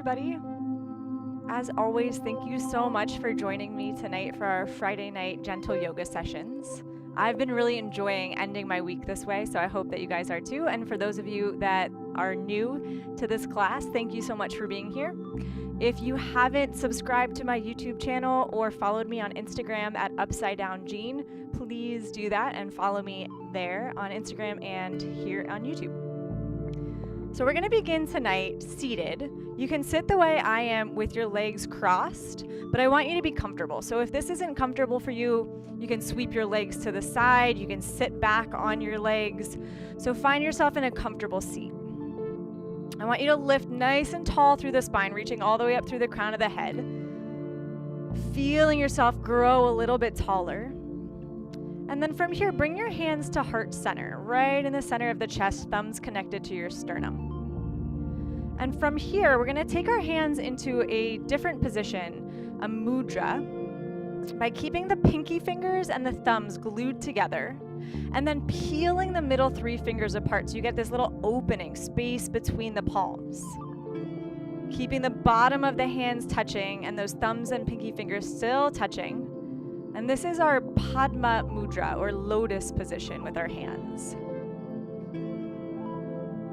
everybody. As always, thank you so much for joining me tonight for our Friday night gentle yoga sessions. I've been really enjoying ending my week this way, so I hope that you guys are too. And for those of you that are new to this class, thank you so much for being here. If you haven't subscribed to my YouTube channel or followed me on Instagram at Upside Down Jeanne, please do that and follow me there on Instagram and here on YouTube. So we're going to begin tonight seated. You can sit the way I am with your legs crossed, but I want you to be comfortable. So if this isn't comfortable for you, you can sweep your legs to the side. You can sit back on your legs. So find yourself in a comfortable seat. I want you to lift nice and tall through the spine, reaching all the way up through the crown of the head. Feeling yourself grow a little bit taller. And then from here, bring your hands to heart center, right in the center of the chest, thumbs connected to your sternum. And from here, we're going to take our hands into a different position, a mudra, by keeping the pinky fingers and the thumbs glued together, and then peeling the middle three fingers apart so you get this little opening, space between the palms. Keeping the bottom of the hands touching and those thumbs and pinky fingers still touching. And this is our Padma Mudra, or lotus position with our hands.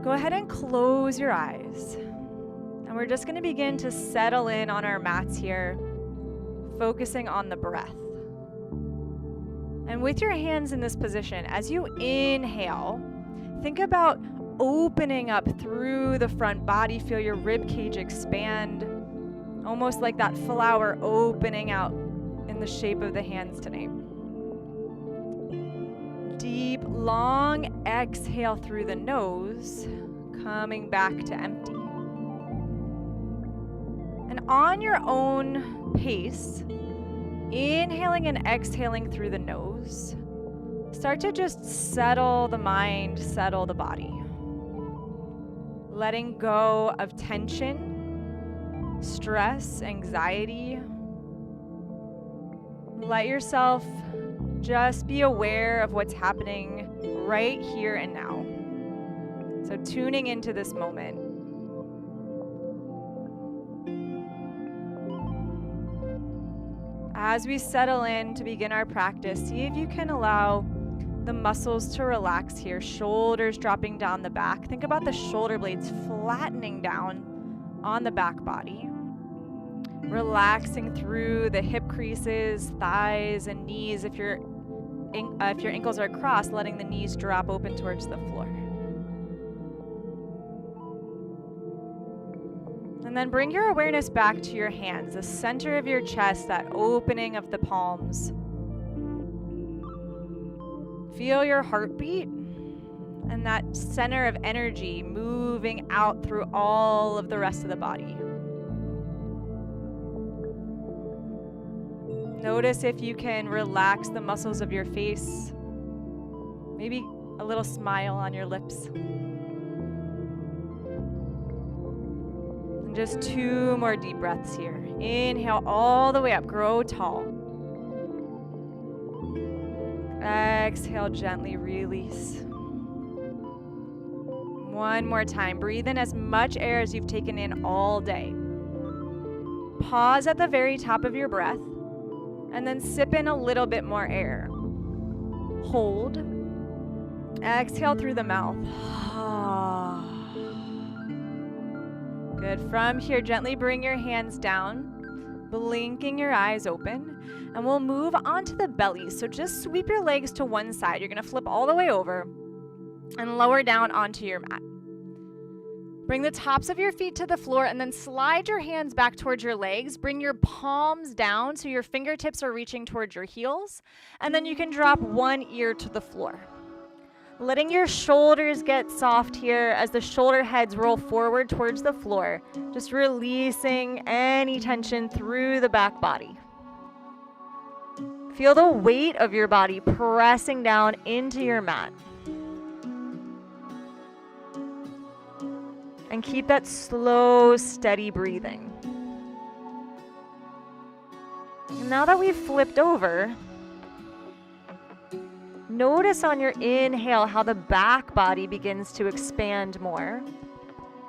Go ahead and close your eyes. And we're just going to begin to settle in on our mats here, focusing on the breath. And with your hands in this position, as you inhale, think about opening up through the front body. Feel your rib cage expand, almost like that flower opening out in the shape of the hands tonight. Deep, long exhale through the nose, coming back to empty. And on your own pace, inhaling and exhaling through the nose, start to just settle the mind, settle the body. Letting go of tension, stress, anxiety. Let yourself just be aware of what's happening right here and now. So tuning into this moment. As we settle in to begin our practice, see if you can allow the muscles to relax here, shoulders dropping down the back. Think about the shoulder blades flattening down on the back body. Relaxing through the hip creases, thighs, and knees. If your ankles are crossed, letting the knees drop open towards the floor. And then bring your awareness back to your hands, the center of your chest, that opening of the palms. Feel your heartbeat and that center of energy moving out through all of the rest of the body. Notice if you can relax the muscles of your face. Maybe a little smile on your lips. And just 2 more deep breaths here. Inhale all the way up, grow tall. Exhale, gently release. 1 more time. Breathe in as much air as you've taken in all day. Pause at the very top of your breath. And then sip in a little bit more air. Hold. Exhale through the mouth. Good. From here, gently bring your hands down, blinking your eyes open, and we'll move onto the belly. So just sweep your legs to one side. You're going to flip all the way over and lower down onto your mat. Bring the tops of your feet to the floor and then slide your hands back towards your legs. Bring your palms down so your fingertips are reaching towards your heels. And then you can drop one ear to the floor. Letting your shoulders get soft here as the shoulder heads roll forward towards the floor. Just releasing any tension through the back body. Feel the weight of your body pressing down into your mat. And keep that slow, steady breathing. And now that we've flipped over, notice on your inhale how the back body begins to expand more.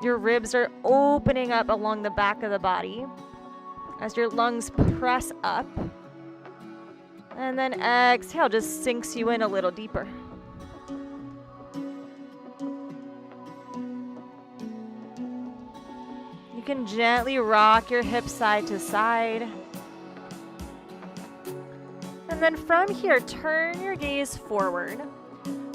Your ribs are opening up along the back of the body as your lungs press up. And then exhale, just sinks you in a little deeper. You can gently rock your hips side to side. And then from here, turn your gaze forward.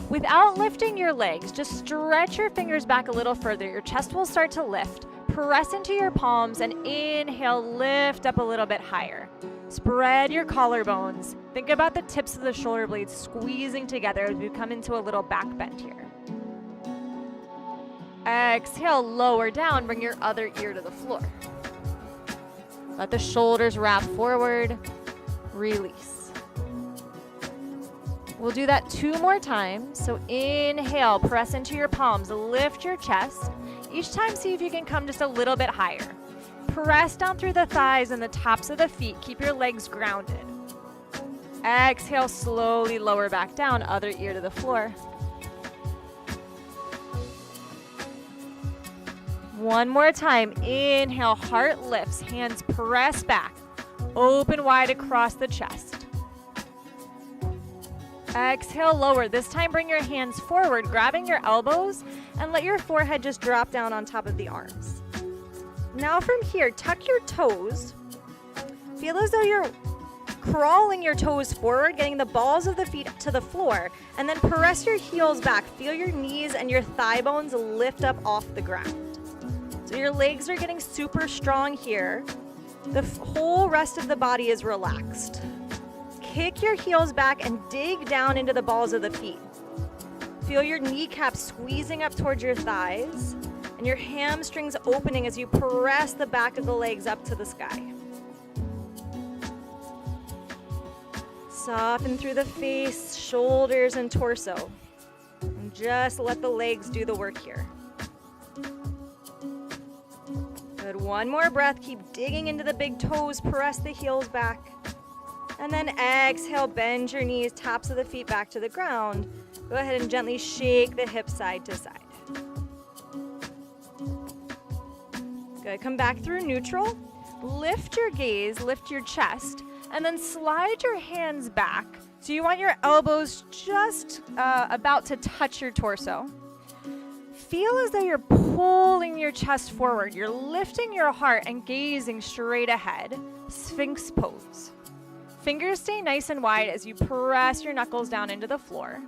Without lifting your legs, just stretch your fingers back a little further. Your chest will start to lift. Press into your palms and inhale, lift up a little bit higher. Spread your collarbones. Think about the tips of the shoulder blades squeezing together as we come into a little back bend here. Exhale, lower down, bring your other ear to the floor. Let the shoulders wrap forward, release. We'll do that 2 more times. So inhale, press into your palms, lift your chest. Each time, see if you can come just a little bit higher. Press down through the thighs and the tops of the feet. Keep your legs grounded. Exhale, slowly lower back down, other ear to the floor. One more time. Inhale, heart lifts, hands press back. Open wide across the chest. Exhale, lower. This time, bring your hands forward, grabbing your elbows, and let your forehead just drop down on top of the arms. Now from here, tuck your toes. Feel as though you're crawling your toes forward, getting the balls of the feet to the floor, and then press your heels back. Feel your knees and your thigh bones lift up off the ground. So your legs are getting super strong here. The whole rest of the body is relaxed. Kick your heels back and dig down into the balls of the feet. Feel your kneecaps squeezing up towards your thighs and your hamstrings opening as you press the back of the legs up to the sky. Soften through the face, shoulders, and torso. And just let the legs do the work here. Good. One more breath. Keep digging into the big toes. Press the heels back. And then exhale, bend your knees, tops of the feet back to the ground. Go ahead and gently shake the hips side to side. Good, come back through neutral. Lift your gaze, lift your chest, and then slide your hands back. So you want your elbows just about to touch your torso. Feel as though you're pulling your chest forward. You're lifting your heart and gazing straight ahead. Sphinx Pose. Fingers stay nice and wide as you press your knuckles down into the floor.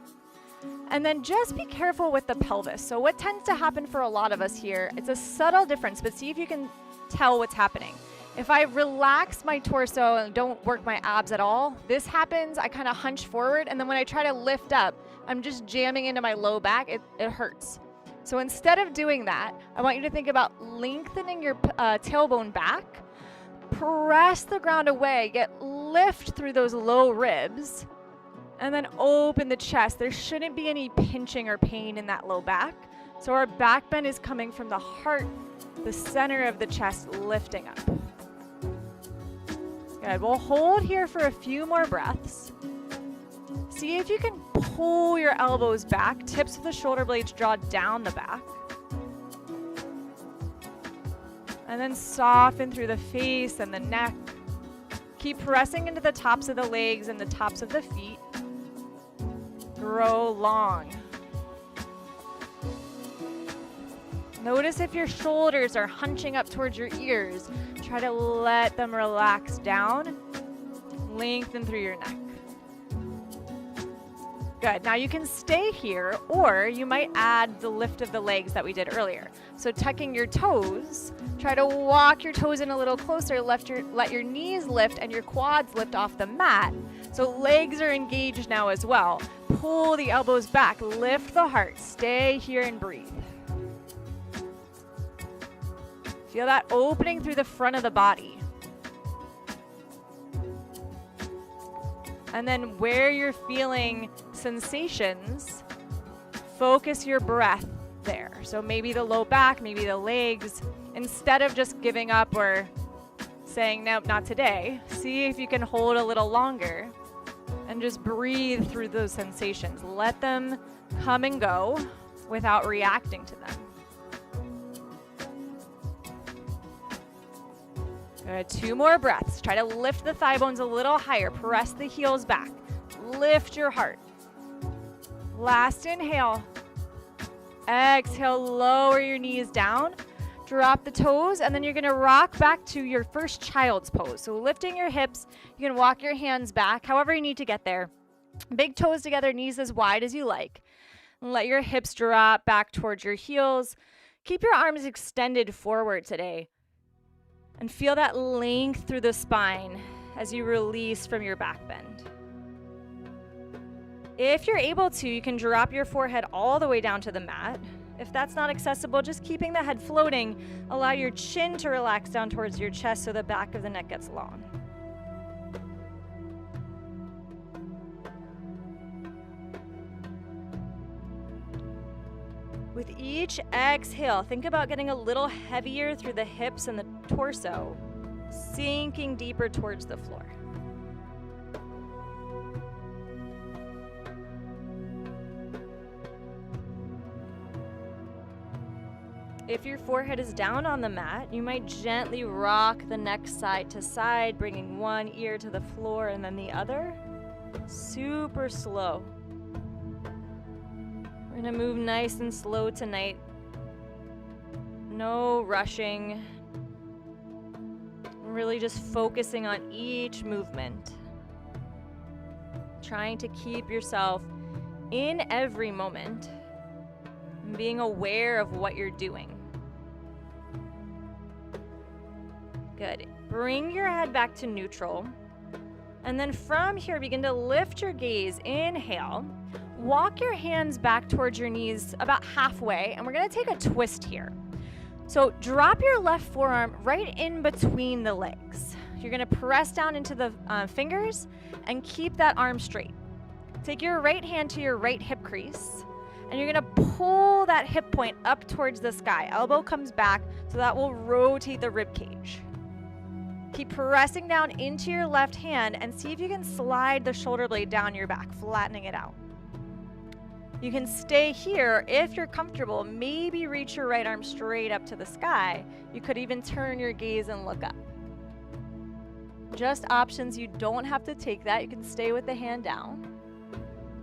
And then just be careful with the pelvis. So what tends to happen for a lot of us here, it's a subtle difference, but see if you can tell what's happening. If I relax my torso and don't work my abs at all, this happens, I kind of hunch forward, and then when I try to lift up, I'm just jamming into my low back, it hurts. So instead of doing that, I want you to think about lengthening your tailbone back, press the ground away, get lift through those low ribs, and then open the chest. There shouldn't be any pinching or pain in that low back. So our back bend is coming from the heart, the center of the chest, lifting up. Good. We'll hold here for a few more breaths. See if you can pull your elbows back. Tips of the shoulder blades draw down the back. And then soften through the face and the neck. Keep pressing into the tops of the legs and the tops of the feet. Grow long. Notice if your shoulders are hunching up towards your ears. Try to let them relax down. Lengthen through your neck. Good. Now you can stay here, or you might add the lift of the legs that we did earlier. So tucking your toes, try to walk your toes in a little closer, let your knees lift and your quads lift off the mat. So legs are engaged now as well. Pull the elbows back, lift the heart, stay here and breathe. Feel that opening through the front of the body. And then where you're feeling sensations, focus your breath there. So maybe the low back, maybe the legs. Instead of just giving up or saying, nope, not today, see if you can hold a little longer and just breathe through those sensations. Let them come and go without reacting to them. Good, 2 more breaths. Try to lift the thigh bones a little higher. Press the heels back. Lift your heart. Last inhale. Exhale, lower your knees down. Drop the toes, and then you're gonna rock back to your first child's pose. So lifting your hips, you can walk your hands back, however you need to get there. Big toes together, knees as wide as you like. Let your hips drop back towards your heels. Keep your arms extended forward today. And feel that length through the spine as you release from your back bend. If you're able to, you can drop your forehead all the way down to the mat. If that's not accessible, just keeping the head floating, allow your chin to relax down towards your chest so the back of the neck gets long. With each exhale, think about getting a little heavier through the hips and the torso, sinking deeper towards the floor. If your forehead is down on the mat, you might gently rock the neck side to side, bringing one ear to the floor and then the other. Super slow. We're gonna move nice and slow tonight. No rushing. Really just focusing on each movement. Trying to keep yourself in every moment and being aware of what you're doing. Good. Bring your head back to neutral. And then from here, begin to lift your gaze. Inhale. Walk your hands back towards your knees about halfway, and we're going to take a twist here. So drop your left forearm right in between the legs. You're going to press down into the fingers and keep that arm straight. Take your right hand to your right hip crease, and you're going to pull that hip point up towards the sky. Elbow comes back, so that will rotate the rib cage. Keep pressing down into your left hand and see if you can slide the shoulder blade down your back, flattening it out. You can stay here if you're comfortable. Maybe reach your right arm straight up to the sky. You could even turn your gaze and look up. Just options. You don't have to take that. You can stay with the hand down.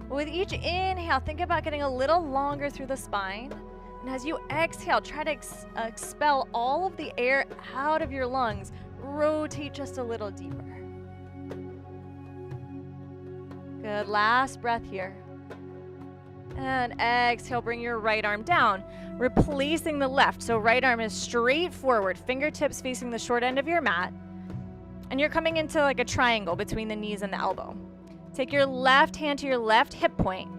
With each inhale, think about getting a little longer through the spine. And as you exhale, try to expel all of the air out of your lungs. Rotate just a little deeper. Good. Last breath here. And exhale, bring your right arm down, replacing the left. So right arm is straight forward, fingertips facing the short end of your mat. And you're coming into like a triangle between the knees and the elbow. Take your left hand to your left hip point.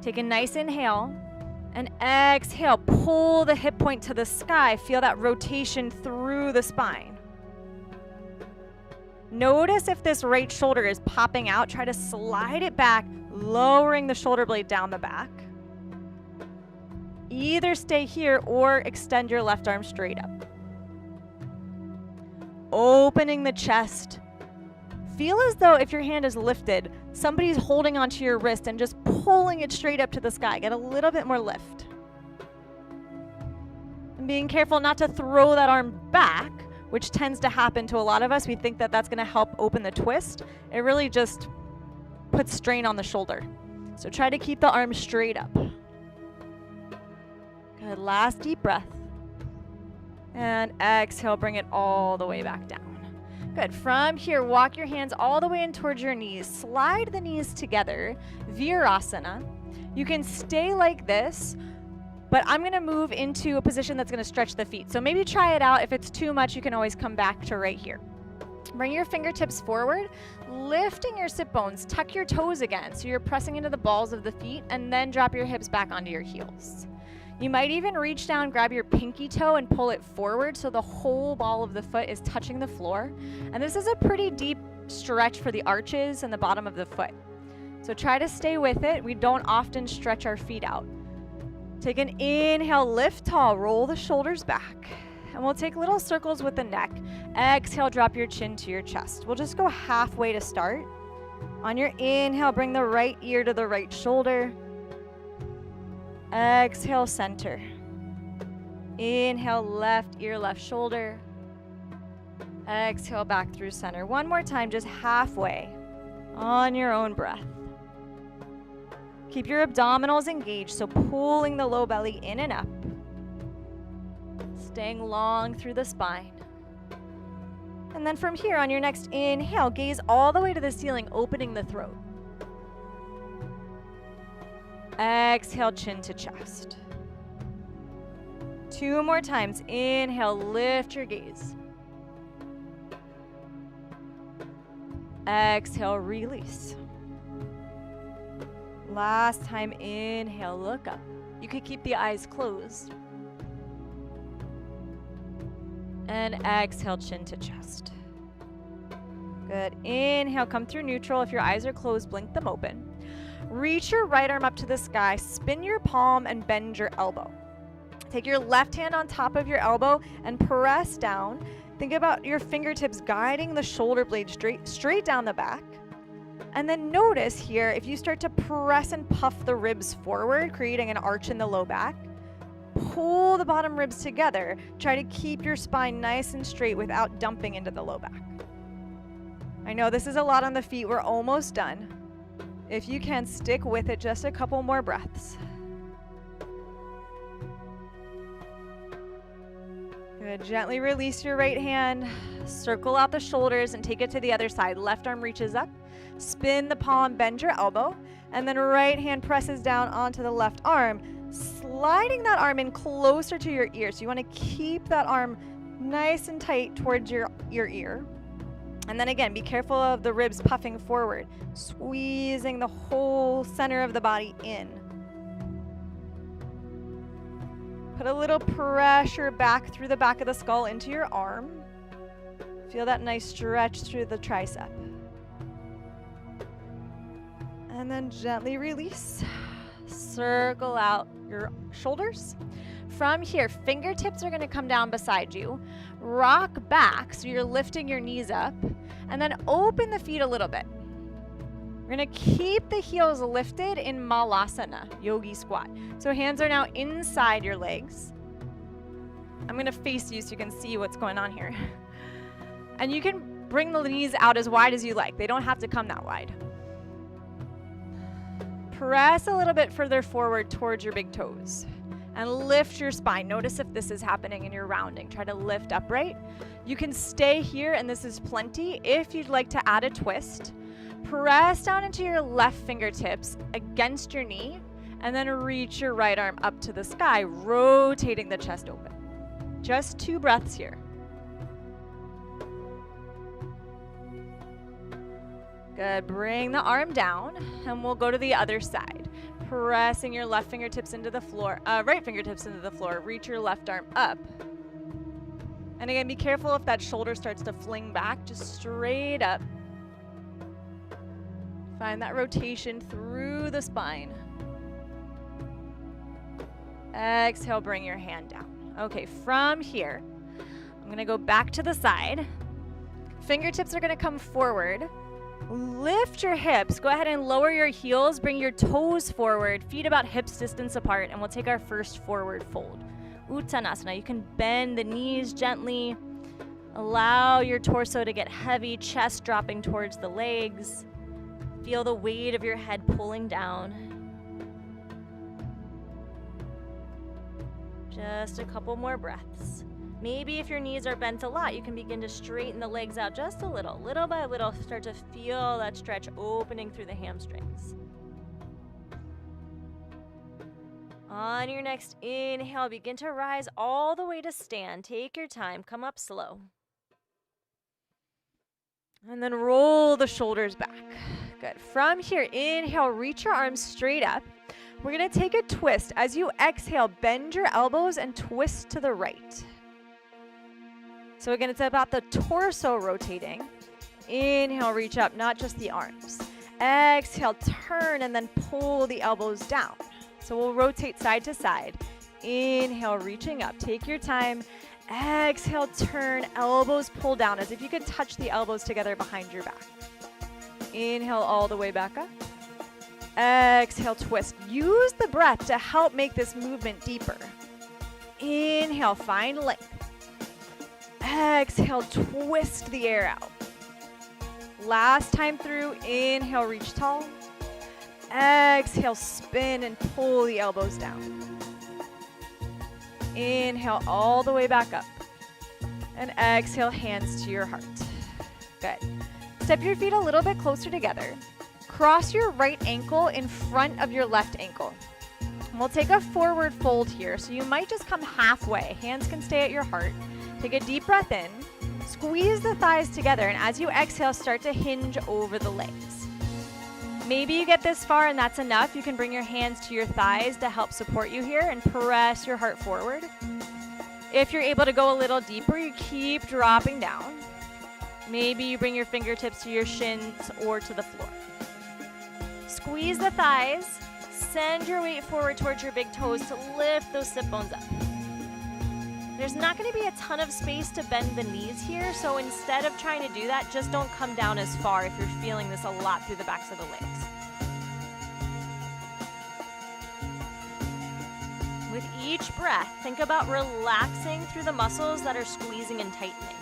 Take a nice inhale. And exhale, pull the hip point to the sky. Feel that rotation through the spine. Notice if this right shoulder is popping out. Try to slide it back, lowering the shoulder blade down the back. Either stay here or extend your left arm straight up. Opening the chest. Feel as though if your hand is lifted, somebody's holding onto your wrist and just pulling it straight up to the sky. Get a little bit more lift. And being careful not to throw that arm back, which tends to happen to a lot of us. We think that that's going to help open the twist. It really just puts strain on the shoulder. So try to keep the arm straight up. Good. Last deep breath. And exhale, bring it all the way back down. Good. From here, walk your hands all the way in towards your knees. Slide the knees together, Virasana. You can stay like this, but I'm going to move into a position that's going to stretch the feet. So maybe try it out. If it's too much, you can always come back to right here. Bring your fingertips forward, lifting your sit bones. Tuck your toes again, so you're pressing into the balls of the feet, and then drop your hips back onto your heels. You might even reach down, grab your pinky toe, and pull it forward so the whole ball of the foot is touching the floor. And this is a pretty deep stretch for the arches and the bottom of the foot. So try to stay with it. We don't often stretch our feet out. Take an inhale, lift tall, roll the shoulders back. And we'll take little circles with the neck. Exhale, drop your chin to your chest. We'll just go halfway to start. On your inhale, bring the right ear to the right shoulder. Exhale, center. Inhale, left ear, left shoulder. Exhale back through center. One more time, just halfway on your own breath. Keep your abdominals engaged, so pulling the low belly in and up. Staying long through the spine. And then from here, on your next inhale, gaze all the way to the ceiling, opening the throat. Exhale, chin to chest. 2 more times. Inhale, lift your gaze. Exhale, release. Last time, inhale, look up. You could keep the eyes closed. And exhale, chin to chest. Good. Inhale, come through neutral. If your eyes are closed, blink them open. Reach your right arm up to the sky. Spin your palm and bend your elbow. Take your left hand on top of your elbow and press down. Think about your fingertips guiding the shoulder blade straight down the back. And then notice here, if you start to press and puff the ribs forward, creating an arch in the low back, pull the bottom ribs together. Try to keep your spine nice and straight without dumping into the low back. I know this is a lot on the feet. We're almost done. If you can, stick with it just a couple more breaths. Good. Gently release your right hand. Circle out the shoulders and take it to the other side. Left arm reaches up. Spin the palm, bend your elbow. And then right hand presses down onto the left arm, sliding that arm in closer to your ear. So you want to keep that arm nice and tight towards your ear. And then again, be careful of the ribs puffing forward, squeezing the whole center of the body in. Put a little pressure back through the back of the skull into your arm. Feel that nice stretch through the tricep. And then gently release. Circle out your shoulders. From here, fingertips are going to come down beside you. Rock back, so you're lifting your knees up. And then open the feet a little bit. We're going to keep the heels lifted in Malasana, yogi squat. So hands are now inside your legs. I'm going to face you so you can see what's going on here. And you can bring the knees out as wide as you like. They don't have to come that wide. Press a little bit further forward towards your big toes. And lift your spine. Notice if this is happening and you're rounding. Try to lift upright. You can stay here, and this is plenty. If you'd like to add a twist, press down into your left fingertips against your knee, and then reach your right arm up to the sky, rotating the chest open. Just 2 breaths here. Good. Bring the arm down, and we'll go to the other side. Pressing your left fingertips into the floor, right fingertips into the floor. Reach your left arm up. And again, be careful if that shoulder starts to fling back, just straight up. Find that rotation through the spine. Exhale, bring your hand down. Okay, from here, I'm going to go back to the side. Fingertips are going to come forward. Lift your hips. Go ahead and lower your heels. Bring your toes forward. Feet about hips distance apart. And we'll take our first forward fold. Uttanasana. You can bend the knees gently. Allow your torso to get heavy. Chest dropping towards the legs. Feel the weight of your head pulling down. Just a couple more breaths. Maybe if your knees are bent a lot, you can begin to straighten the legs out just a little. Little by little, start to feel that stretch opening through the hamstrings. On your next inhale, begin to rise all the way to stand. Take your time. Come up slow. And then roll the shoulders back. Good. From here, inhale, reach your arms straight up. We're going to take a twist. As you exhale, bend your elbows and twist to the right. So again, it's about the torso rotating. Inhale, reach up, not just the arms. Exhale, turn, and then pull the elbows down. So we'll rotate side to side. Inhale, reaching up. Take your time. Exhale, turn, elbows pull down as if you could touch the elbows together behind your back. Inhale all the way back up. Exhale, twist. Use the breath to help make this movement deeper. Inhale, find length. Exhale, twist the air out. Last time through, inhale, reach tall. Exhale, spin and pull the elbows down. Inhale all the way back up. And exhale, hands to your heart. Good. Step your feet a little bit closer together. Cross your right ankle in front of your left ankle. We'll take a forward fold here, so you might just come halfway. Hands can stay at your heart. Take a deep breath in. Squeeze the thighs together, and as you exhale, start to hinge over the legs. Maybe you get this far and that's enough. You can bring your hands to your thighs to help support you here and press your heart forward. If you're able to go a little deeper, you keep dropping down. Maybe you bring your fingertips to your shins or to the floor. Squeeze the thighs. Send your weight forward towards your big toes to lift those sit bones up. There's not going to be a ton of space to bend the knees here, so instead of trying to do that, just don't come down as far if you're feeling this a lot through the backs of the legs. With each breath, think about relaxing through the muscles that are squeezing and tightening.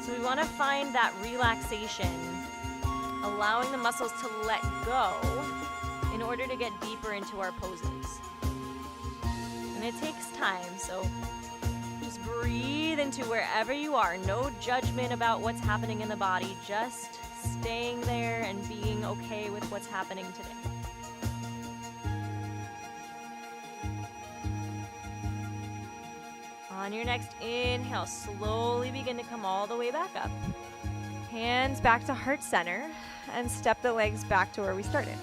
So we want to find that relaxation, allowing the muscles to let go in order to get deeper into our poses. And it takes time, so just breathe into wherever you are. No judgment about what's happening in the body, just staying there and being okay with what's happening today. On your next inhale, slowly begin to come all the way back up. Hands back to heart center and step the legs back to where we started.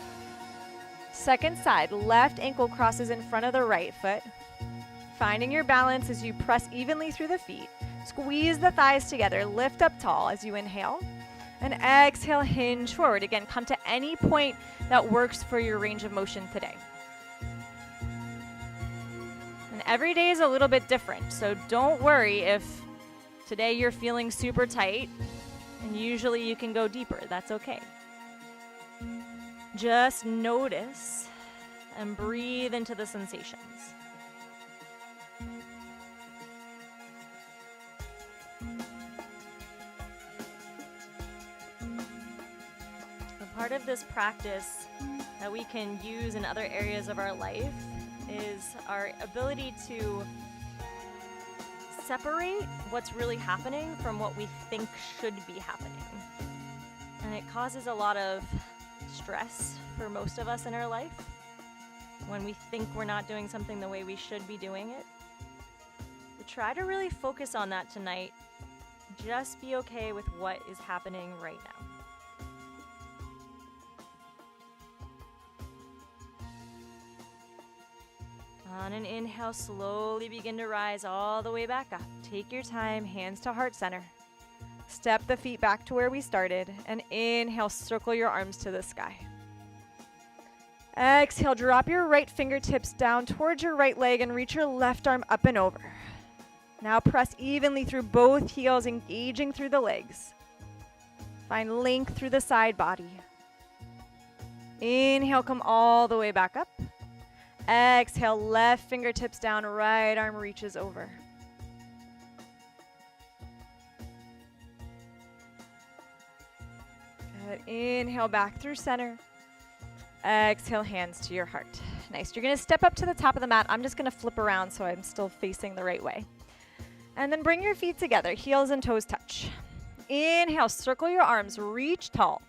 Second side, left ankle crosses in front of the right foot. Finding your balance as you press evenly through the feet. Squeeze the thighs together, lift up tall as you inhale. And exhale, hinge forward. Again, come to any point that works for your range of motion today. And every day is a little bit different, so don't worry if today you're feeling super tight, and usually you can go deeper. That's okay. Just notice and breathe into the sensations. A part of this practice that we can use in other areas of our life is our ability to separate what's really happening from what we think should be happening. And it causes a lot of stress for most of us in our life when we think we're not doing something the way we should be doing it. So try to really focus on that tonight. Just be okay with what is happening right now. On an inhale, slowly begin to rise all the way back up. Take your time, hands to heart center. Step the feet back to where we started, and inhale, circle your arms to the sky. Exhale, drop your right fingertips down towards your right leg and reach your left arm up and over. Now press evenly through both heels, engaging through the legs. Find length through the side body. Inhale, come all the way back up. Exhale, left fingertips down, right arm reaches over. Good. Inhale, back through center. Exhale, hands to your heart. Nice. You're going to step up to the top of the mat. I'm just going to flip around so I'm still facing the right way. And then bring your feet together, heels and toes touch. Inhale, circle your arms, reach tall.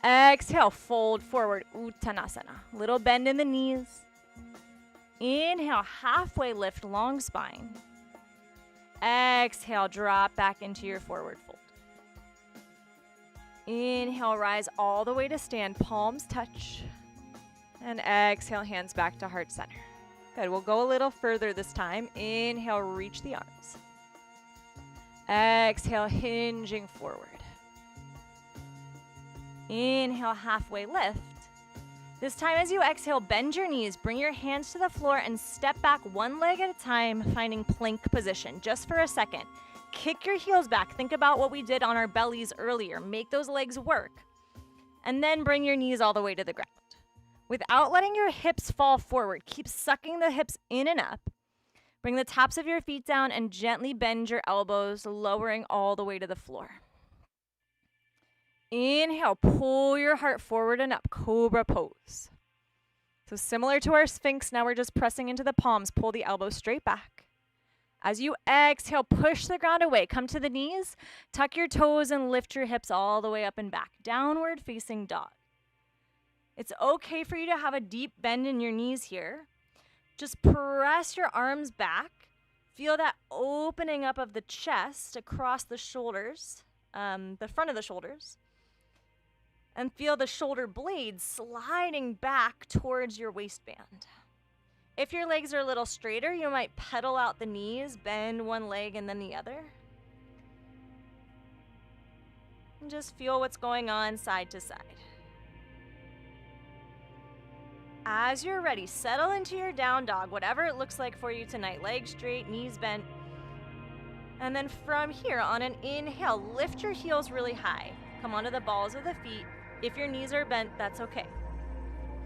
Exhale, fold forward, Uttanasana. Little bend in the knees. Inhale, halfway lift, long spine. Exhale, drop back into your forward fold. Inhale, rise all the way to stand, palms touch. And exhale, hands back to heart center. Good, we'll go a little further this time. Inhale, reach the arms. Exhale, hinging forward. Inhale, halfway lift. This time as you exhale, bend your knees, bring your hands to the floor and step back one leg at a time, finding plank position just for a second. Kick your heels back. Think about what we did on our bellies earlier. Make those legs work. And then bring your knees all the way to the ground. Without letting your hips fall forward, keep sucking the hips in and up. Bring the tops of your feet down and gently bend your elbows, lowering all the way to the floor. Inhale, pull your heart forward and up, Cobra Pose. So similar to our Sphinx, now we're just pressing into the palms, pull the elbows straight back. As you exhale, push the ground away, come to the knees, tuck your toes and lift your hips all the way up and back, downward facing dog. It's okay for you to have a deep bend in your knees here. Just press your arms back. Feel that opening up of the chest across the shoulders, the front of the shoulders. And feel the shoulder blades sliding back towards your waistband. If your legs are a little straighter, you might pedal out the knees, bend one leg and then the other. And just feel what's going on side to side. As you're ready, settle into your down dog, whatever it looks like for you tonight. Legs straight, knees bent. And then from here, on an inhale, lift your heels really high. Come onto the balls of the feet. If your knees are bent, that's okay.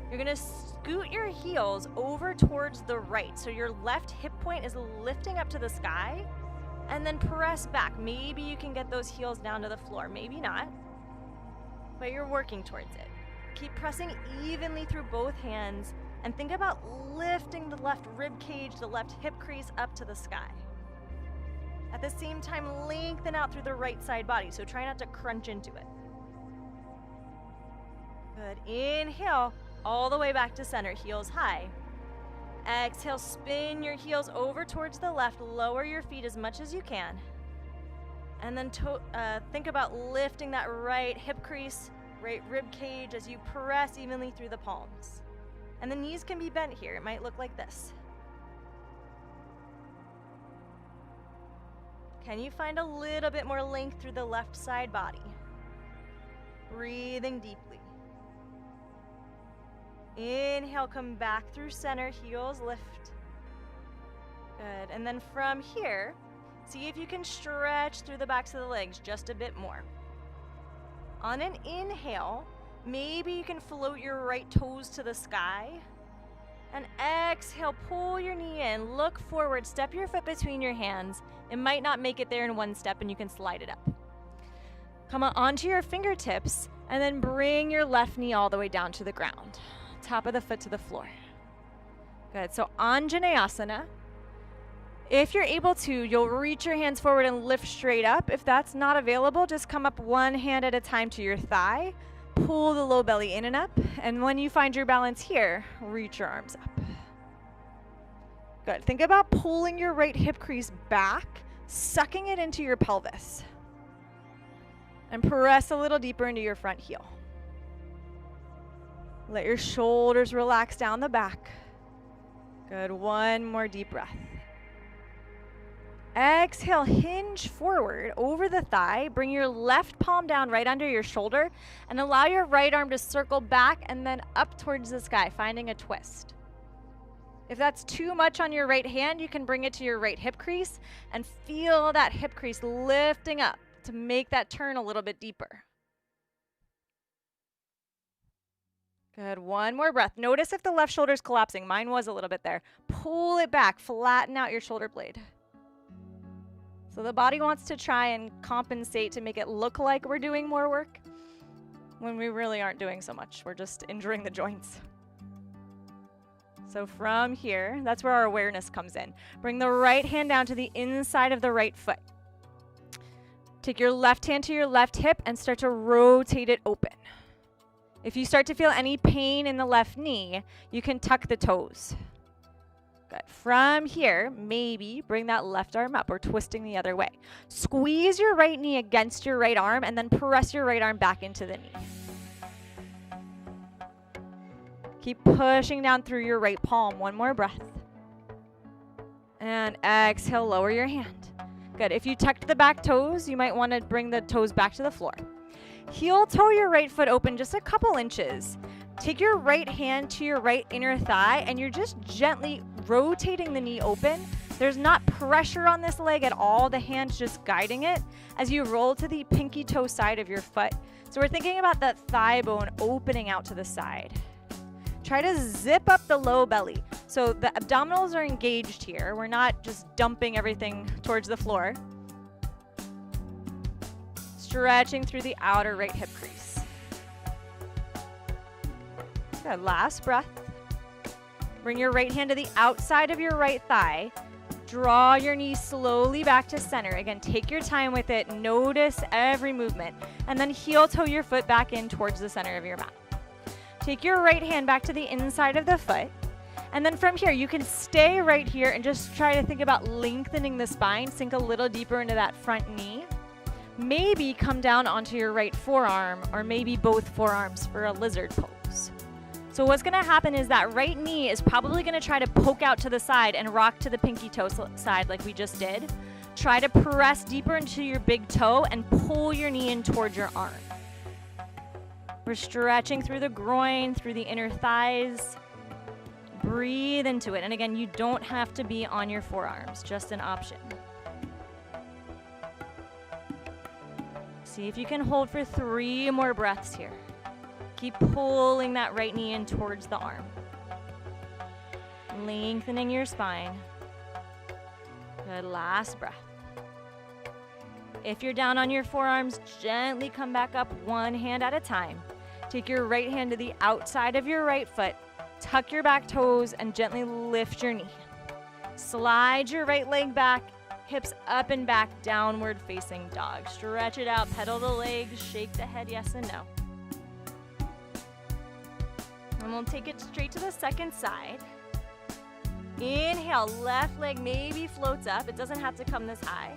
You're gonna scoot your heels over towards the right. So your left hip point is lifting up to the sky, and then press back. Maybe you can get those heels down to the floor, maybe not, but you're working towards it. Keep pressing evenly through both hands and think about lifting the left rib cage, the left hip crease up to the sky. At the same time, lengthen out through the right side body, so try not to crunch into it. Good. Inhale, all the way back to center, heels high. Exhale, spin your heels over towards the left, lower your feet as much as you can. And then think about lifting that right hip crease, right rib cage as you press evenly through the palms. And the knees can be bent here. It might look like this. Can you find a little bit more length through the left side body? Breathing deeply. Inhale, come back through center, heels lift. Good. And then from here, see if you can stretch through the backs of the legs just a bit more. On an inhale, maybe you can float your right toes to the sky. And exhale, pull your knee in, look forward, step your foot between your hands. It might not make it there in one step and you can slide it up. Come onto your fingertips and then bring your left knee all the way down to the ground. Top of the foot to the floor. Good, so Uttanasana. If you're able to, you'll reach your hands forward and lift straight up. If that's not available, just come up one hand at a time to your thigh. Pull the low belly in and up. And when you find your balance here, reach your arms up. Good. Think about pulling your right hip crease back, sucking it into your pelvis. And press a little deeper into your front heel. Let your shoulders relax down the back. Good. One more deep breath. Exhale, hinge forward over the thigh. Bring your left palm down right under your shoulder and allow your right arm to circle back and then up towards the sky, finding a twist. If that's too much on your right hand, you can bring it to your right hip crease and feel that hip crease lifting up to make that turn a little bit deeper. Good. One more breath. Notice if the left shoulder is collapsing. Mine was a little bit there. Pull it back. Flatten out your shoulder blade. So the body wants to try and compensate to make it look like we're doing more work when we really aren't doing so much. We're just injuring the joints. So from here, that's where our awareness comes in. Bring the right hand down to the inside of the right foot. Take your left hand to your left hip and start to rotate it open. If you start to feel any pain in the left knee, you can tuck the toes. Good. From here, maybe bring that left arm up or twisting the other way. Squeeze your right knee against your right arm and then press your right arm back into the knee. Keep pushing down through your right palm. One more breath. And exhale, lower your hand. Good. If you tucked the back toes, you might want to bring the toes back to the floor. Heel toe your right foot open just a couple inches. Take your right hand to your right inner thigh and you're just gently rotating the knee open. There's not pressure on this leg at all. The hand's just guiding it as you roll to the pinky toe side of your foot. So we're thinking about that thigh bone opening out to the side. Try to zip up the low belly. So the abdominals are engaged here. We're not just dumping everything towards the floor. Stretching through the outer right hip crease. Good, last breath. Bring your right hand to the outside of your right thigh. Draw your knee slowly back to center. Again, take your time with it. Notice every movement. And then heel toe your foot back in towards the center of your mat. Take your right hand back to the inside of the foot. And then from here, you can stay right here and just try to think about lengthening the spine. Sink a little deeper into that front knee. Maybe come down onto your right forearm, or maybe both forearms for a lizard pose. So what's going to happen is that right knee is probably going to try to poke out to the side and rock to the pinky toe side like we just did. Try to press deeper into your big toe and pull your knee in towards your arm. We're stretching through the groin, through the inner thighs. Breathe into it. And again, you don't have to be on your forearms, just an option. See if you can hold for 3 more breaths here. Keep pulling that right knee in towards the arm. Lengthening your spine. Good, last breath. If you're down on your forearms, gently come back up 1 hand at a time. Take your right hand to the outside of your right foot. Tuck your back toes and gently lift your knee. Slide your right leg back, hips up and back, downward facing dog. Stretch it out, pedal the legs, shake the head yes and no. And we'll take it straight to the second side. Inhale, left leg maybe floats up. It doesn't have to come this high.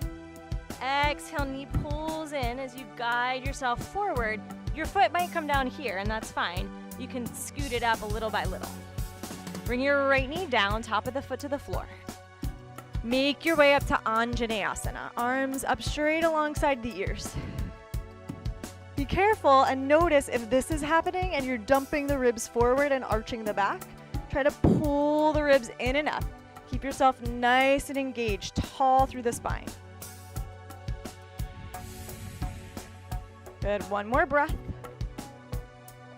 Exhale, knee pulls in as you guide yourself forward. Your foot might come down here, and that's fine. You can scoot it up a little by little. Bring your right knee down, top of the foot to the floor. Make your way up to Anjaneyasana. Arms up straight alongside the ears. Be careful and notice if this is happening and you're dumping the ribs forward and arching the back. Try to pull the ribs in and up. Keep yourself nice and engaged, tall through the spine. Good, 1 more breath.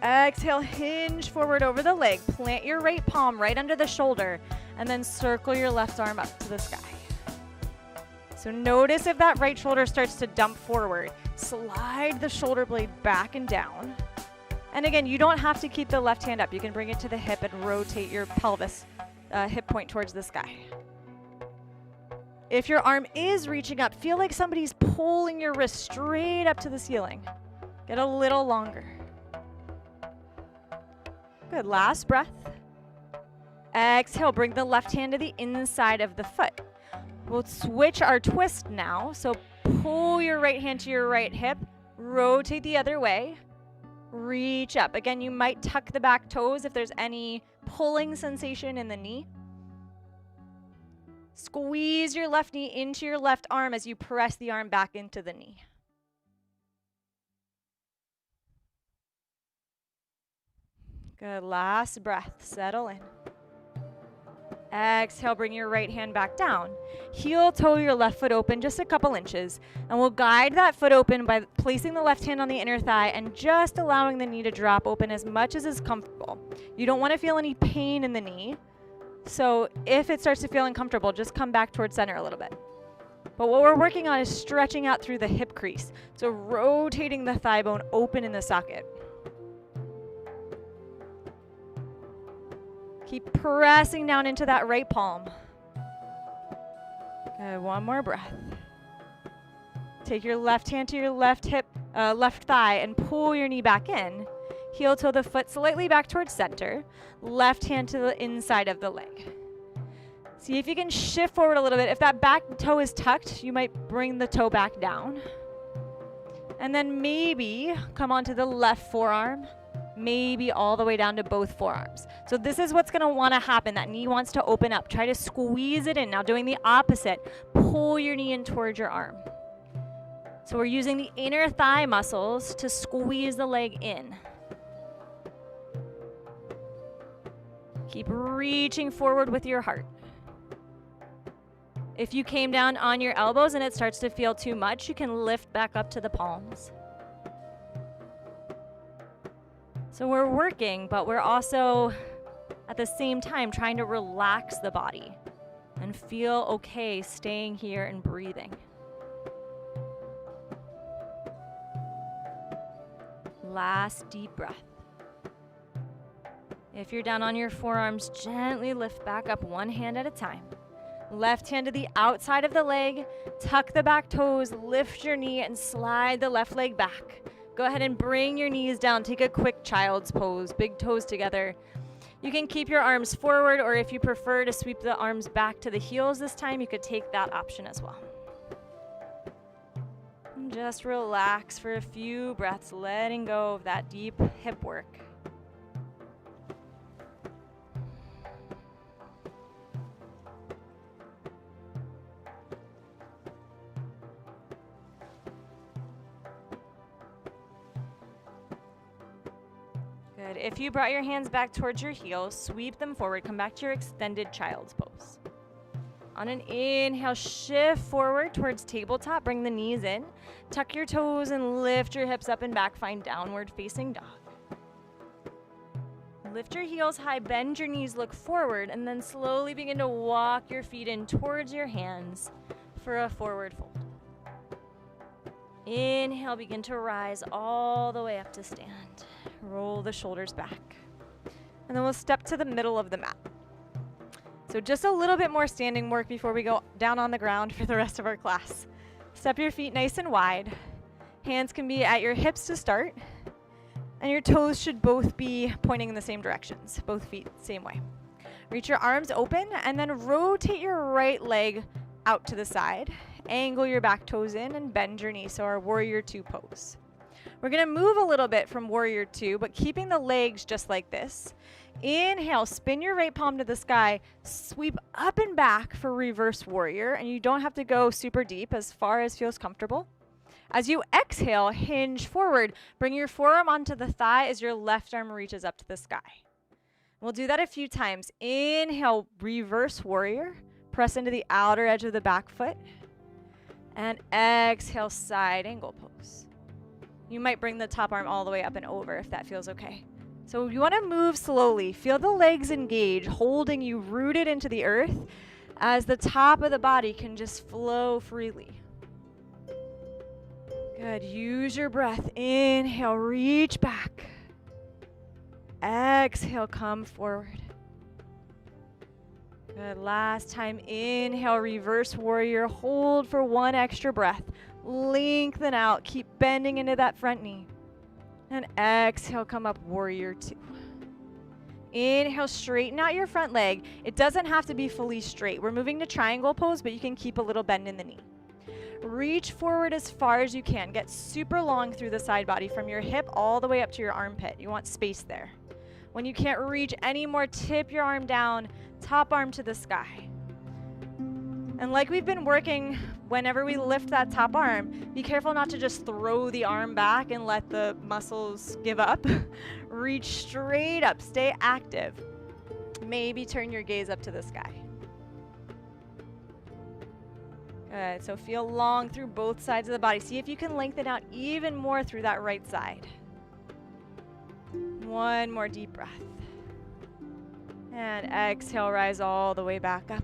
Exhale, hinge forward over the leg. Plant your right palm right under the shoulder and then circle your left arm up to the sky. So notice if that right shoulder starts to dump forward. Slide the shoulder blade back and down. And again, you don't have to keep the left hand up. You can bring it to the hip and rotate your pelvis, hip point towards the sky. If your arm is reaching up, feel like somebody's pulling your wrist straight up to the ceiling. Get a little longer. Good, last breath. Exhale, bring the left hand to the inside of the foot. We'll switch our twist now. So pull your right hand to your right hip, rotate the other way, reach up. Again, you might tuck the back toes if there's any pulling sensation in the knee. Squeeze your left knee into your left arm as you press the arm back into the knee. Good, last breath, settle in. Exhale, bring your right hand back down. Heel toe your left foot open just a couple inches. And we'll guide that foot open by placing the left hand on the inner thigh and just allowing the knee to drop open as much as is comfortable. You don't want to feel any pain in the knee. So if it starts to feel uncomfortable, just come back towards center a little bit. But what we're working on is stretching out through the hip crease. So rotating the thigh bone open in the socket. Keep pressing down into that right palm. Good, 1 more breath. Take your left hand to your left hip, left thigh and pull your knee back in. Heel toe the foot slightly back towards center. Left hand to the inside of the leg. See if you can shift forward a little bit. If that back toe is tucked, you might bring the toe back down. And then maybe come onto the left forearm. Maybe all the way down to both forearms. So this is what's going to want to happen. That knee wants to open up. Try to squeeze it in. Now doing the opposite. Pull your knee in towards your arm. So we're using the inner thigh muscles to squeeze the leg in. Keep reaching forward with your heart. If you came down on your elbows and it starts to feel too much, you can lift back up to the palms. So we're working, but we're also At the same time, trying to relax the body and feel okay staying here and breathing. Last deep breath. If you're down on your forearms, gently lift back up one hand at a time. Left hand to the outside of the leg, tuck the back toes, lift your knee and slide the left leg back. Go ahead and bring your knees down. Take a quick child's pose, big toes together. You can keep your arms forward, or if you prefer to sweep the arms back to the heels this time, you could take that option as well. And just relax for a few breaths, letting go of that deep hip work. Good. If you brought your hands back towards your heels, sweep them forward. Come back to your extended child's pose. On an inhale, shift forward towards tabletop. Bring the knees in. Tuck your toes and lift your hips up and back. Find downward facing dog. Lift your heels high, bend your knees, look forward, and then slowly begin to walk your feet in towards your hands for a forward fold. Inhale, begin to rise all the way up to stand. Roll the shoulders back. And then we'll step to the middle of the mat. So just a little bit more standing work before we go down on the ground for the rest of our class. Step your feet nice and wide. Hands can be at your hips to start. And your toes should both be pointing in the same directions. Both feet, same way. Reach your arms open and then rotate your right leg out to the side. Angle your back toes in and bend your knee. So our Warrior 2 pose. We're going to move a little bit from Warrior 2, but keeping the legs just like this. Inhale, spin your right palm to the sky, sweep up and back for Reverse Warrior, and you don't have to go super deep, as far as feels comfortable. As you exhale, hinge forward, bring your forearm onto the thigh as your left arm reaches up to the sky. We'll do that a few times. Inhale, Reverse Warrior, press into the outer edge of the back foot, and exhale, side angle pose. You might bring the top arm all the way up and over if that feels okay. So you want to move slowly. Feel the legs engage, holding you rooted into the earth as the top of the body can just flow freely. Good. Use your breath. Inhale, reach back. Exhale, come forward. Good. Last time. Inhale, Reverse Warrior. Hold for one extra breath. Lengthen out. Keep bending into that front knee. And exhale, come up, Warrior 2. Inhale, straighten out your front leg. It doesn't have to be fully straight. We're moving to triangle pose, but you can keep a little bend in the knee. Reach forward as far as you can. Get super long through the side body from your hip all the way up to your armpit. You want space there. When you can't reach anymore, tip your arm down, top arm to the sky. And like we've been working, whenever we lift that top arm, be careful not to just throw the arm back and let the muscles give up. Reach straight up, stay active. Maybe turn your gaze up to the sky. Good, so feel long through both sides of the body. See if you can lengthen out even more through that right side. One more deep breath. And exhale, rise all the way back up.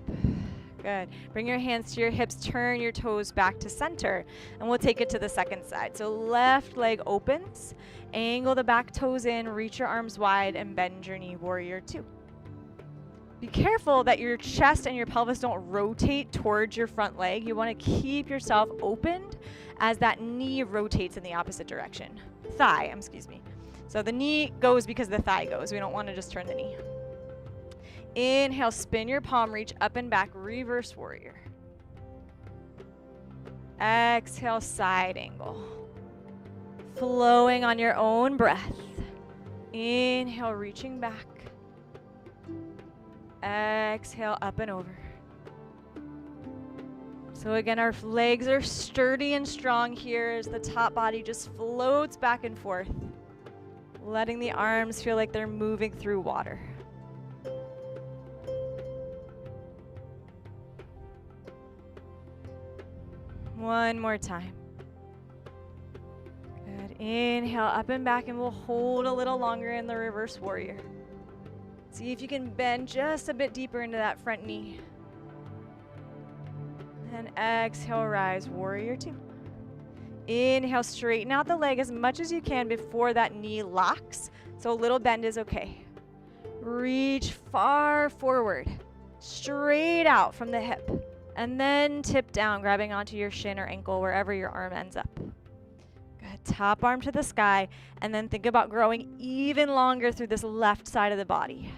Good. Bring your hands to your hips, turn your toes back to center, and we'll take it to the second side. So left leg opens, angle the back toes in, reach your arms wide, and bend your knee, Warrior 2. Be careful that your chest and your pelvis don't rotate towards your front leg. You want to keep yourself opened as that knee rotates in the opposite direction. Excuse me. So the knee goes because the thigh goes. We don't want to just turn the knee. Inhale, spin your palm, reach up and back, Reverse Warrior. Exhale, side angle. Flowing on your own breath. Inhale, reaching back. Exhale, up and over. So again, our legs are sturdy and strong here as the top body just floats back and forth, letting the arms feel like they're moving through water. One more time. Good. Inhale, up and back, and we'll hold a little longer in the Reverse Warrior. See if you can bend just a bit deeper into that front knee. And exhale, rise, warrior two. Inhale, straighten out the leg as much as you can before that knee locks. So a little bend is okay. Reach far forward, straight out from the hip. And then tip down, grabbing onto your shin or ankle, wherever your arm ends up. Good. Top arm to the sky. And then think about growing even longer through this left side of the body.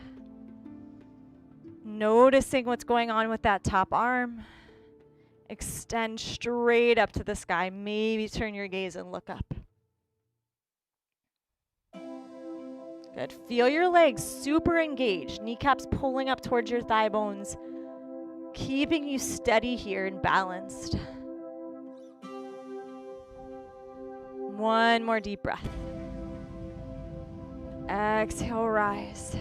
Noticing what's going on with that top arm. Extend straight up to the sky. Maybe turn your gaze and look up. Good. Feel your legs super engaged. Kneecaps pulling up towards your thigh bones. Keeping you steady here and balanced. One more deep breath. Exhale, rise.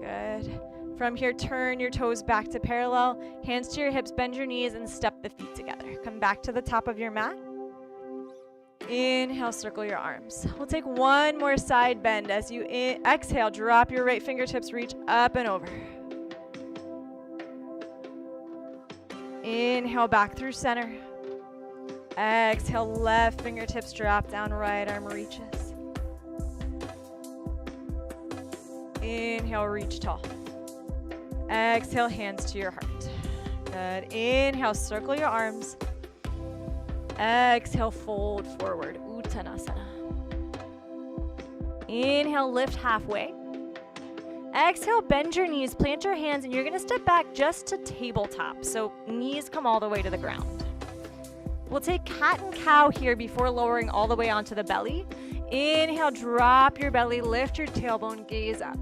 Good. From here, turn your toes back to parallel, hands to your hips, bend your knees, and step the feet together. Come back to the top of your mat. Inhale, circle your arms. We'll take one more side bend. As you exhale, drop your right fingertips, reach up and over. Inhale, back through center. Exhale, left fingertips drop down, right arm reaches. Inhale, reach tall. Exhale, hands to your heart. Good. Inhale, circle your arms. Exhale, fold forward. Uttanasana. Inhale, lift halfway. Exhale, bend your knees, plant your hands, and you're going to step back just to tabletop. So knees come all the way to the ground. We'll take cat and cow here before lowering all the way onto the belly. Inhale, drop your belly, lift your tailbone, gaze up.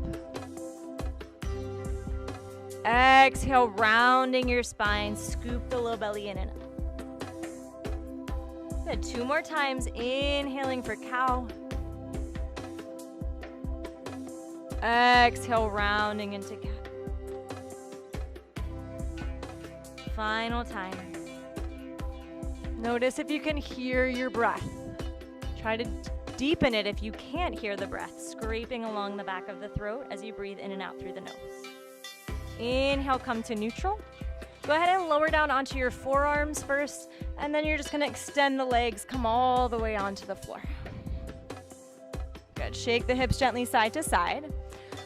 Exhale, rounding your spine, scoop the low belly in and up. Good. Two more times, inhaling for cow. Exhale, rounding into cat. Final time. Notice if you can hear your breath. Try to deepen it if you can't hear the breath, scraping along the back of the throat as you breathe in and out through the nose. Inhale, come to neutral. Go ahead and lower down onto your forearms first, and then you're just going to extend the legs, come all the way onto the floor. Good. Shake the hips gently side to side.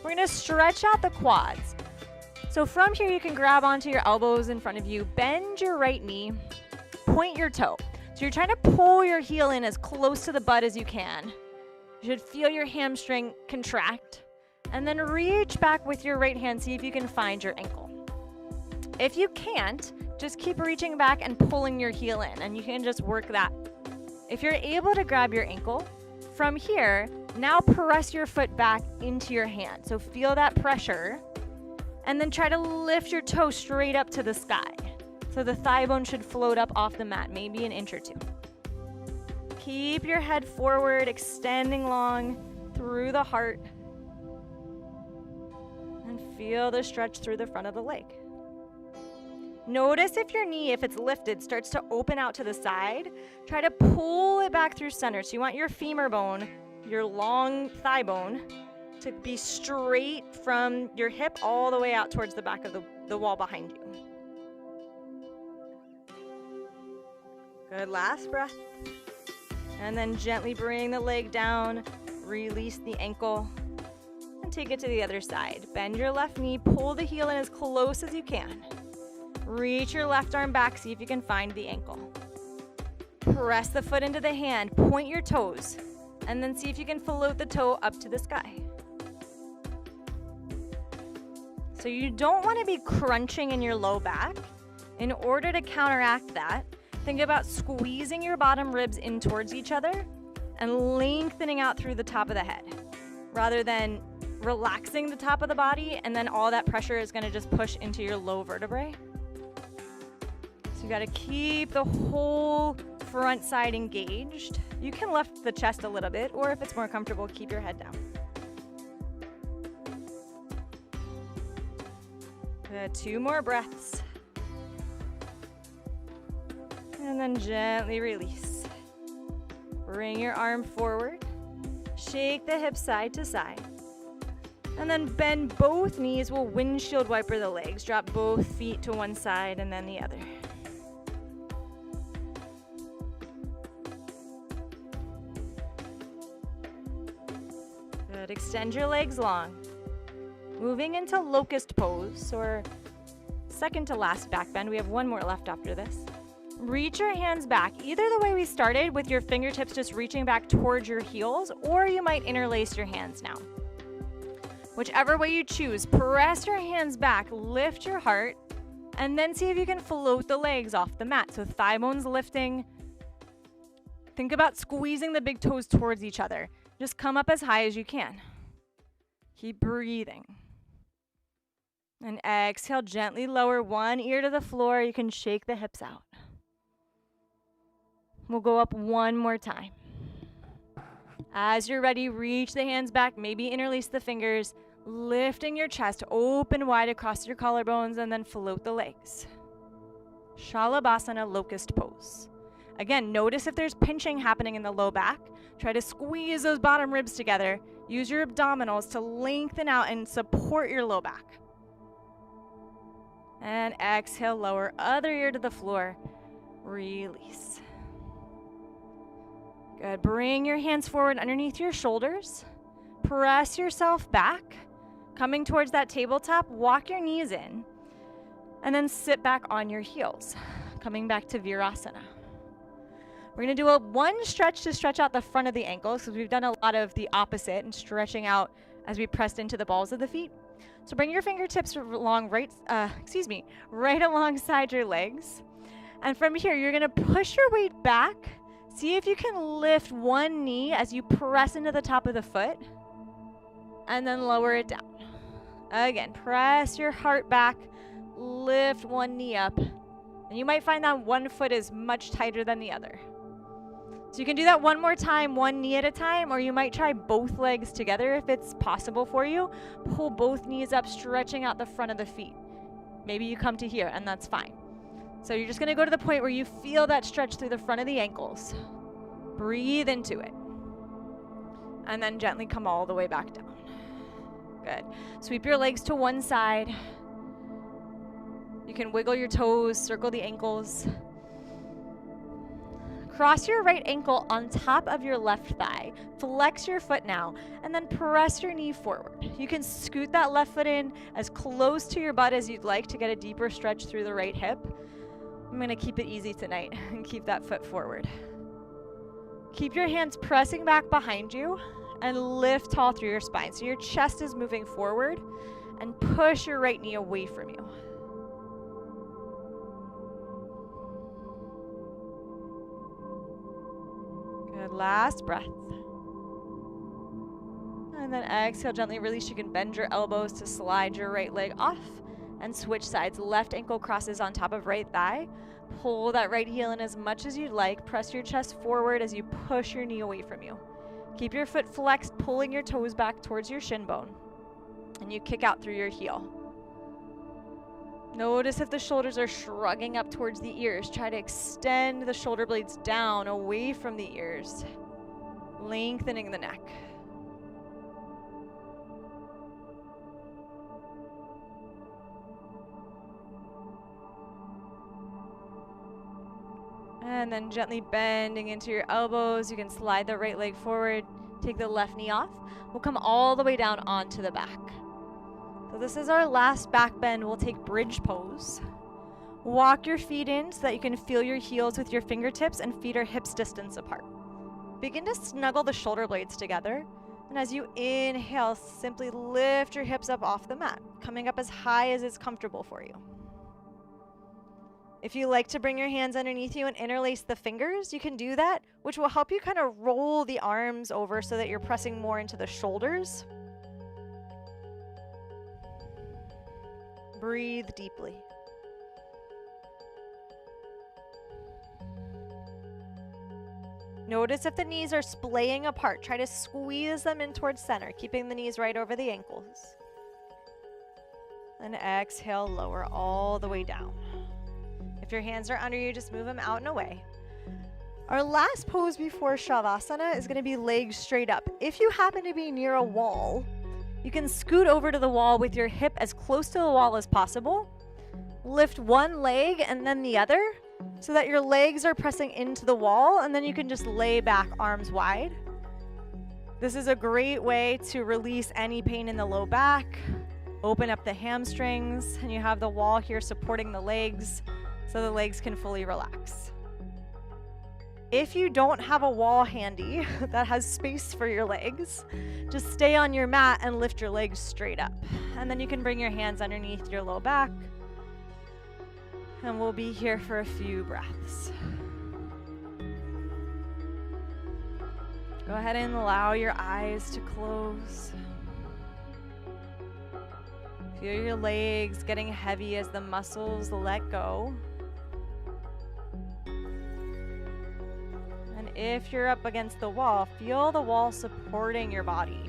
We're going to stretch out the quads. So from here, you can grab onto your elbows in front of you, bend your right knee, point your toe. So you're trying to pull your heel in as close to the butt as you can. You should feel your hamstring contract. And then reach back with your right hand, see if you can find your ankle. If you can't, just keep reaching back and pulling your heel in, and you can just work that. If you're able to grab your ankle, from here, now press your foot back into your hand. So feel that pressure, and then try to lift your toe straight up to the sky. So the thigh bone should float up off the mat, maybe an inch or two. Keep your head forward, extending long through the heart. And feel the stretch through the front of the leg. Notice if your knee, if it's lifted, starts to open out to the side. Try to pull it back through center. So you want your femur bone, your long thigh bone, to be straight from your hip all the way out towards the back of the wall behind you. Good. Last breath. And then gently bring the leg down, release the ankle, and take it to the other side. Bend your left knee, pull the heel in as close as you can. Reach your left arm back, see if you can find the ankle. Press the foot into the hand, point your toes, and then see if you can float the toe up to the sky. So you don't want to be crunching in your low back. In order to counteract that, think about squeezing your bottom ribs in towards each other and lengthening out through the top of the head, rather than relaxing the top of the body, and then all that pressure is going to just push into your low vertebrae. So you got to keep the whole front side engaged. You can lift the chest a little bit, or if it's more comfortable, keep your head down. Good. 2 more breaths. And then gently release. Bring your arm forward. Shake the hips side to side. And then bend both knees. We'll windshield wiper the legs. Drop both feet to one side and then the other. Good. Extend your legs long. Moving into locust pose, or second to last back bend. We have one more left after this. Reach your hands back, either the way we started with your fingertips just reaching back towards your heels, or you might interlace your hands now. Whichever way you choose, press your hands back, lift your heart, and then see if you can float the legs off the mat. So thigh bones lifting. Think about squeezing the big toes towards each other. Just come up as high as you can. Keep breathing. And exhale, gently lower one ear to the floor. You can shake the hips out. We'll go up one more time. As you're ready, reach the hands back, maybe interlace the fingers, lifting your chest open wide across your collarbones, and then float the legs. Shalabhasana, locust pose. Again, notice if there's pinching happening in the low back. Try to squeeze those bottom ribs together. Use your abdominals to lengthen out and support your low back. And exhale, lower other ear to the floor. Release. Good. Bring your hands forward underneath your shoulders. Press yourself back. Coming towards that tabletop, walk your knees in. And then sit back on your heels. Coming back to Virasana. We're going to do one stretch to stretch out the front of the ankles, because we've done a lot of the opposite and stretching out as we pressed into the balls of the feet. So bring your fingertips along right alongside your legs. And from here, you're going to push your weight back. See if you can lift one knee as you press into the top of the foot. And then lower it down. Again, press your heart back. Lift one knee up. And you might find that one foot is much tighter than the other. So you can do that one more time, one knee at a time, or you might try both legs together if it's possible for you. Pull both knees up, stretching out the front of the feet. Maybe you come to here, and that's fine. So you're just going to go to the point where you feel that stretch through the front of the ankles. Breathe into it. And then gently come all the way back down. Good. Sweep your legs to one side. You can wiggle your toes, circle the ankles. Cross your right ankle on top of your left thigh. Flex your foot now, and then press your knee forward. You can scoot that left foot in as close to your butt as you'd like to get a deeper stretch through the right hip. I'm going to keep it easy tonight and keep that foot forward. Keep your hands pressing back behind you and lift tall through your spine. So your chest is moving forward, and push your right knee away from you. Good, last breath. And then exhale, gently release. You can bend your elbows to slide your right leg off and switch sides. Left ankle crosses on top of right thigh. Pull that right heel in as much as you'd like. Press your chest forward as you push your knee away from you. Keep your foot flexed, pulling your toes back towards your shin bone. And you kick out through your heel. Notice if the shoulders are shrugging up towards the ears. Try to extend the shoulder blades down, away from the ears. Lengthening the neck. And then gently bending into your elbows. You can slide the right leg forward, take the left knee off. We'll come all the way down onto the back. So this is our last back bend. We'll take bridge pose. Walk your feet in so that you can feel your heels with your fingertips, and feet are hips distance apart. Begin to snuggle the shoulder blades together. And as you inhale, simply lift your hips up off the mat, coming up as high as it's comfortable for you. If you like to bring your hands underneath you and interlace the fingers, you can do that, which will help you kind of roll the arms over so that you're pressing more into the shoulders. Breathe deeply. Notice if the knees are splaying apart. Try to squeeze them in towards center, keeping the knees right over the ankles. And exhale, lower all the way down. If your hands are under you, just move them out and away. Our last pose before Shavasana is going to be legs straight up. If you happen to be near a wall, You can scoot over to the wall with your hip as close to the wall as possible. Lift one leg and then the other so that your legs are pressing into the wall, and then you can just lay back arms wide. This is a great way to release any pain in the low back, open up the hamstrings, and you have the wall here supporting the legs so the legs can fully relax. If you don't have a wall handy that has space for your legs, just stay on your mat and lift your legs straight up. And then you can bring your hands underneath your low back. And we'll be here for a few breaths. Go ahead and allow your eyes to close. Feel your legs getting heavy as the muscles let go. And if you're up against the wall, feel the wall supporting your body.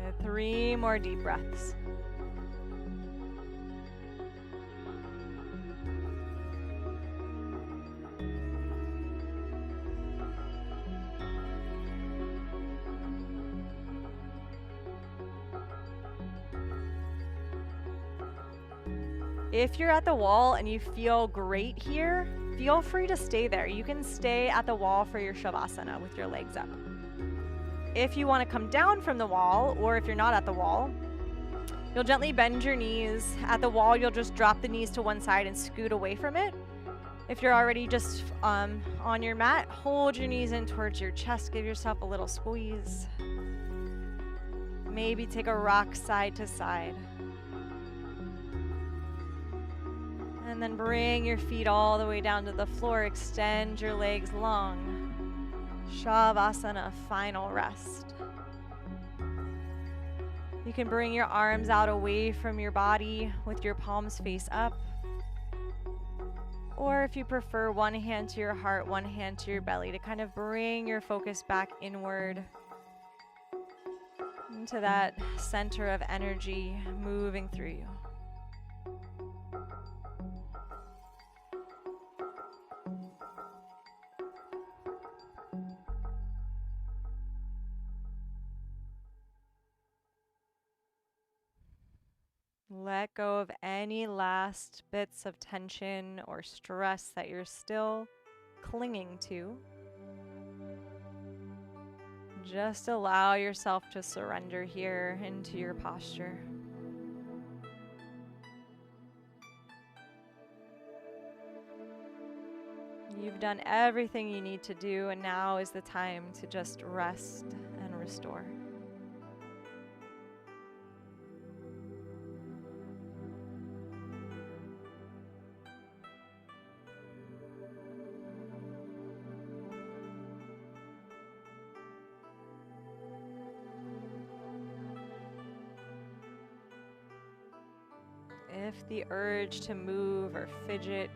And 3 more deep breaths. If you're at the wall and you feel great here, feel free to stay there. You can stay at the wall for your Shavasana with your legs up. If you want to come down from the wall, or if you're not at the wall, you'll gently bend your knees. At the wall, you'll just drop the knees to one side and scoot away from it. If you're already just on your mat, hold your knees in towards your chest. Give yourself a little squeeze. Maybe take a rock side to side. And then bring your feet all the way down to the floor. Extend your legs long. Shavasana, final rest. You can bring your arms out away from your body with your palms face up. Or if you prefer, one hand to your heart, one hand to your belly to kind of bring your focus back inward into that center of energy moving through you. Let go of any last bits of tension or stress that you're still clinging to. Just allow yourself to surrender here into your posture. You've done everything you need to do, and now is the time to just rest and restore. If the urge to move or fidget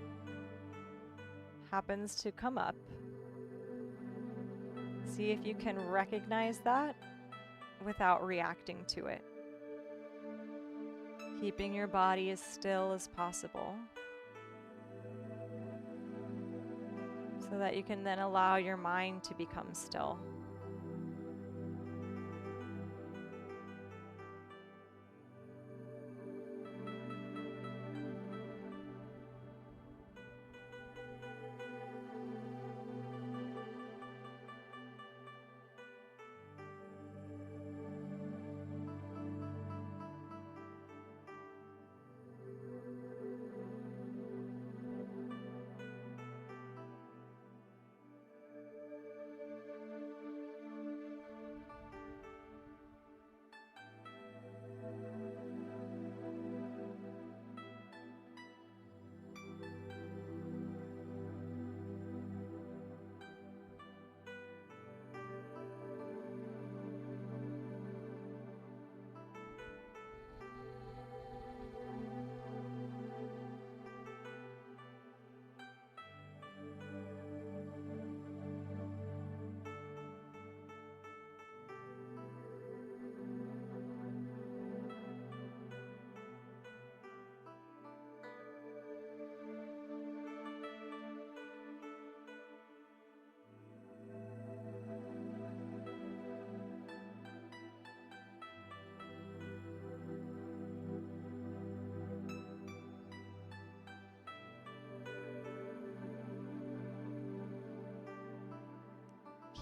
happens to come up, see if you can recognize that without reacting to it. Keeping your body as still as possible so that you can then allow your mind to become still.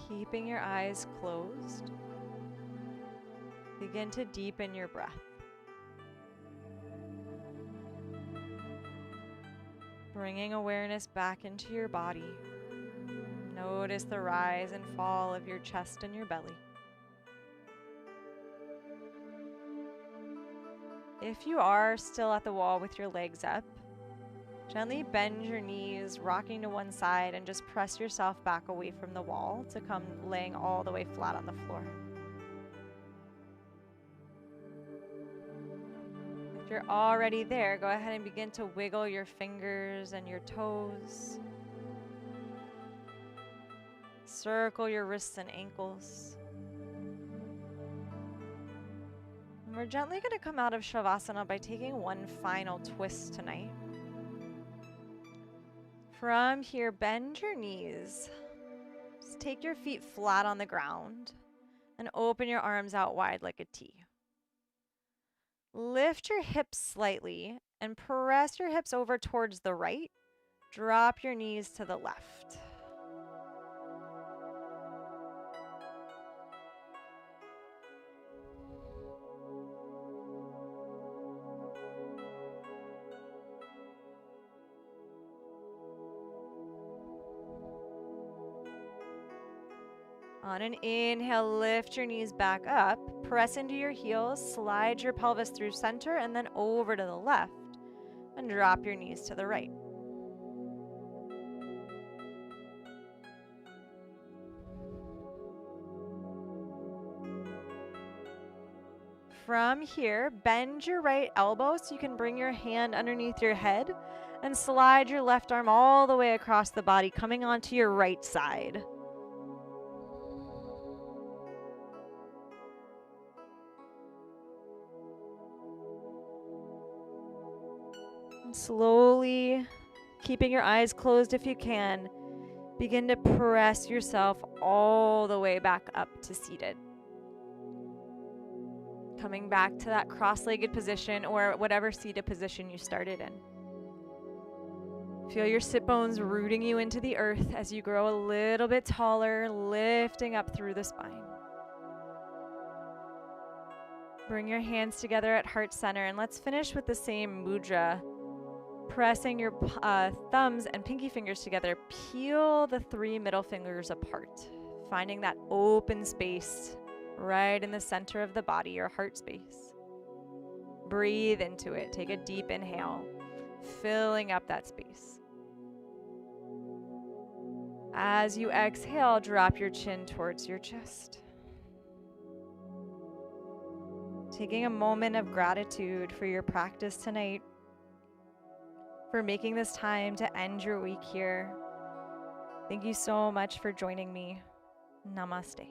Keeping your eyes closed, begin to deepen your breath. Bringing awareness back into your body. Notice the rise and fall of your chest and your belly. If you are still at the wall with your legs up, gently bend your knees, rocking to one side, and just press yourself back away from the wall to come laying all the way flat on the floor. If you're already there, go ahead and begin to wiggle your fingers and your toes. Circle your wrists and ankles. And we're gently going to come out of Shavasana by taking one final twist tonight. From here, bend your knees. Just take your feet flat on the ground and open your arms out wide like a T. Lift your hips slightly and press your hips over towards the right. Drop your knees to the left. On an inhale, lift your knees back up, press into your heels, slide your pelvis through center and then over to the left, and drop your knees to the right. From here, bend your right elbow so you can bring your hand underneath your head and slide your left arm all the way across the body, coming onto your right side. Slowly, keeping your eyes closed if you can, begin to press yourself all the way back up to seated. Coming back to that cross-legged position or whatever seated position you started in. Feel your sit bones rooting you into the earth as you grow a little bit taller, lifting up through the spine. Bring your hands together at heart center and let's finish with the same mudra. Pressing your thumbs and pinky fingers together, peel the 3 middle fingers apart, finding that open space right in the center of the body, your heart space. Breathe into it. Take a deep inhale, filling up that space. As you exhale, drop your chin towards your chest. Taking a moment of gratitude for your practice tonight, for making this time to end your week here. Thank you so much for joining me. Namaste.